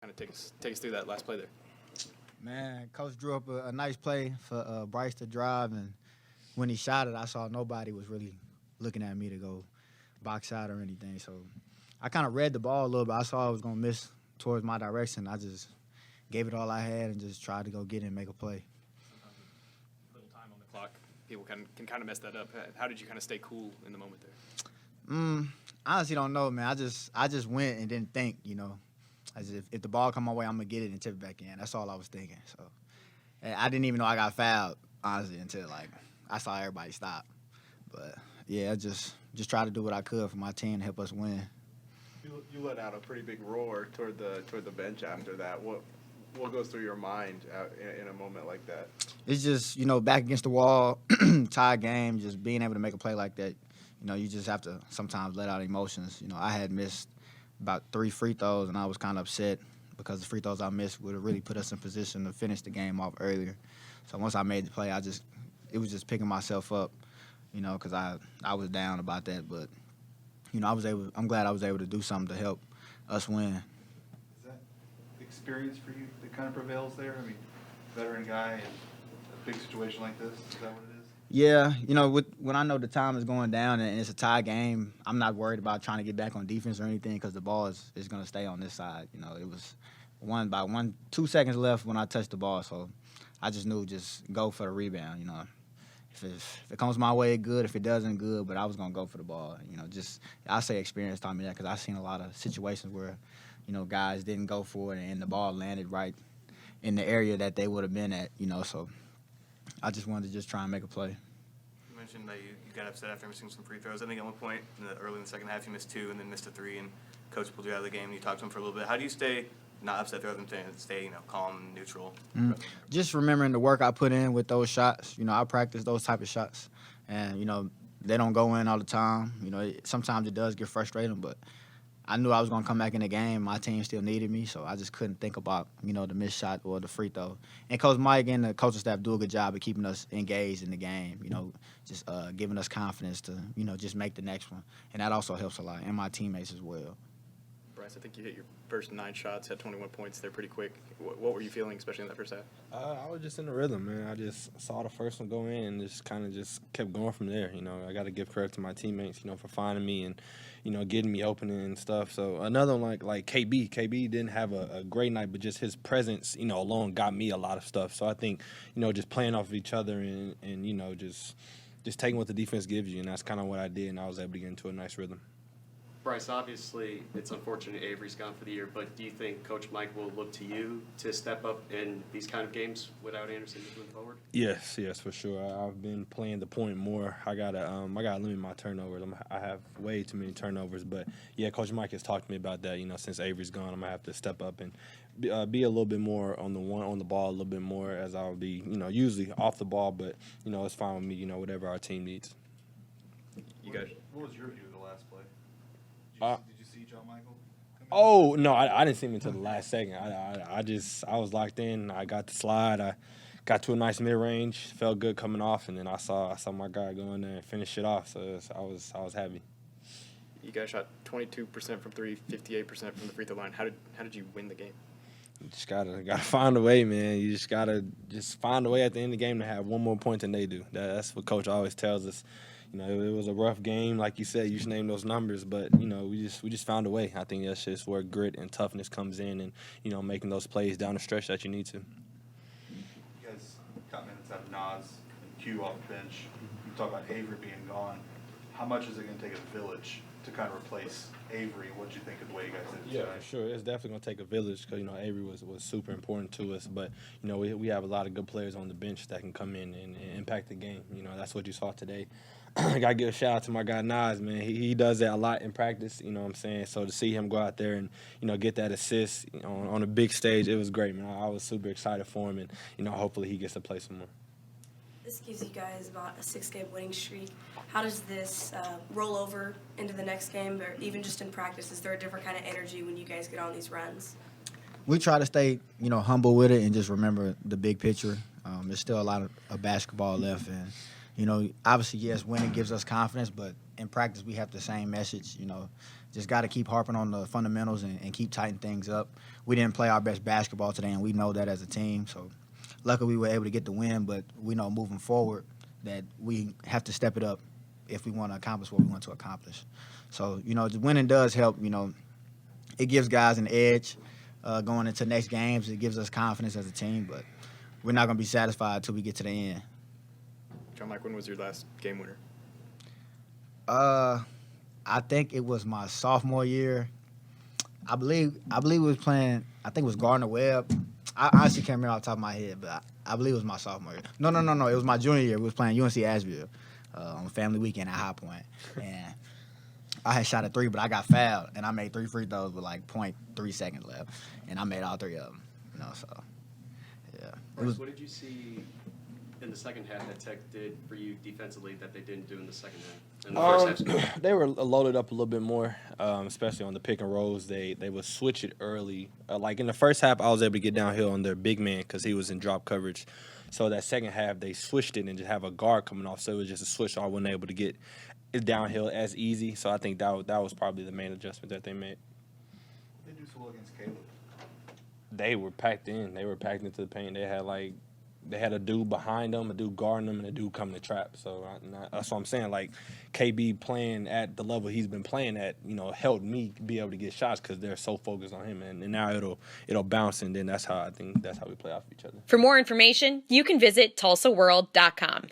Kind of take us through that last play there. Man, Coach drew up a nice play for Bryce to drive, and when he shot it, I saw nobody was really looking at me to go box out or anything. So I kind of read the ball a little bit. I saw I was going to miss towards my direction. I just gave it all I had and just tried to go get it and make a play. Little time on the clock, people can kind of mess that up. How did you kind of stay cool in the moment there? Honestly, don't know, man. I just went and didn't think, As if the ball come my way, I'm going to get it and tip it back in. That's all I was thinking. So and I didn't even know I got fouled, honestly, until, I saw everybody stop. But, yeah, I just tried to do what I could for my team to help us win. You let out a pretty big roar toward the bench after that. What goes through your mind in a moment like that? It's just, back against the wall, tie game, just being able to make a play like that. You just have to sometimes let out emotions. I had missed about 3 free throws, and I was kind of upset because the free throws I missed would have really put us in position to finish the game off earlier. So once I made the play, it was just picking myself up, because I was down about that. But, I'm glad I was able to do something to help us win. Is that experience for you that kind of prevails there? I mean, veteran guy in a big situation like this, is that what it is? Yeah, when I know the time is going down and it's a tie game, I'm not worried about trying to get back on defense or anything because the ball is going to stay on this side. It was 2 seconds left when I touched the ball, so I just knew just go for the rebound. If it comes my way, good. If it doesn't, good. But I was going to go for the ball. I say experience taught me that because I've seen a lot of situations where, guys didn't go for it and the ball landed right in the area that they would have been at, so I just wanted to just try and make a play. You mentioned that you got upset after missing some free throws. I think at one point early in the second half you missed 2 and then missed a 3, and coach pulled you out of the game and you talked to him for a little bit. How do you stay not upset throughout them, stay calm and neutral? Just remembering the work I put in with those shots. I practice those type of shots, and they don't go in all the time. Sometimes it does get frustrating, but I knew I was going to come back in the game. My team still needed me, so I just couldn't think about, the missed shot or the free throw. And Coach Mike and the coaching staff do a good job of keeping us engaged in the game, just giving us confidence to, just make the next one. And that also helps a lot, and my teammates as well. Bryce, I think you hit your first 9 shots, had 21 points there pretty quick. What were you feeling, especially in that first half? I was just in the rhythm, man. I just saw the first one go in and just kind of just kept going from there. I got to give credit to my teammates, for finding me and, getting me open and stuff. So another one like KB. KB didn't have a great night, but just his presence, alone got me a lot of stuff. So I think, just playing off of each other and just taking what the defense gives you, and that's kind of what I did, and I was able to get into a nice rhythm. Bryce, obviously, it's unfortunate Avery's gone for the year, but do you think Coach Mike will look to you to step up in these kind of games without Anderson moving forward? Yes, for sure. I've been playing the point more. I gotta limit my turnovers. I have way too many turnovers, but yeah, Coach Mike has talked to me about that. Since Avery's gone, I'm gonna have to step up and be a little bit more on the ball, a little bit more as I'll be, usually off the ball, but it's fine with me. Whatever our team needs. You guys. What was your view of the last play? Did you see John Michael? Oh no, I didn't see him until the last second. I was locked in. I got the slide. I got to a nice mid range. Felt good coming off, and then I saw my guy go in there and finish it off. So I was happy. You guys shot 22% from 3, 58% from the free throw line. How did you win the game? You just gotta find a way, man. You just gotta find a way at the end of the game to have one more point than they do. That's what Coach always tells us. It was a rough game, like you said. You should name those numbers, but we just found a way. I think that's just where grit and toughness comes in, and making those plays down the stretch that you need to. You guys got minutes out of Nas and Q off the bench. You talk about Avery being gone. How much is it going to take a village to kind of replace Avery? What do you think of the way you guys did Yeah, tonight? for sure. It's definitely going to take a village because, Avery was super important to us. But, we have a lot of good players on the bench that can come in and impact the game. That's what you saw today. I got to give a shout out to my guy Nas, man. He does that a lot in practice, what I'm saying? So to see him go out there and, get that assist on a big stage, it was great, man. I was super excited for him, and, hopefully he gets to play some more. This gives you guys about a 6-game winning streak. How does this roll over into the next game, or even just in practice? Is there a different kind of energy when you guys get on these runs? We try to stay, humble with it and just remember the big picture. There's still a lot of basketball left, and obviously, yes, winning gives us confidence, but in practice we have the same message. You know, just got to keep harping on the fundamentals and keep tightening things up. We didn't play our best basketball today, and we know that as a team. So luckily we were able to get the win, but we know moving forward that we have to step it up if we want to accomplish what we want to accomplish. So, you know, the winning does help. You know, it gives guys an edge going into next games. It gives us confidence as a team, but we're not going to be satisfied until we get to the end. John Mike, when was your last game winner? I think it was my sophomore year. I believe we was playing, I think it was Gardner Webb. I honestly can't remember off the top of my head, but I believe it was my sophomore year. No. It was my junior year. We was playing UNC Asheville on family weekend at High Point. And I had shot a 3, but I got fouled, and I made 3 free throws with like 0.3 seconds left. And I made all 3 of them. You know, so, yeah. Bryce, what did you see in the second half that Tech did for you defensively that they didn't do in the second half? In the first half? They were loaded up a little bit more, especially on the pick and rolls. They would switch it early. Like in the first half, I was able to get downhill on their big man because he was in drop coverage. So that second half, they switched it and just have a guard coming off. So it was just a switch. So I wasn't able to get it downhill as easy. So I think that was probably the main adjustment that they made. They do so well against Caleb. They were packed in. They were packed into the paint. They had a dude behind them, a dude guarding them, and a dude coming to trap. So that's what I'm saying. Like, KB playing at the level he's been playing at, you know, helped me be able to get shots because they're so focused on him. And now it'll bounce, and then that's how we play off each other. For more information, you can visit TulsaWorld.com.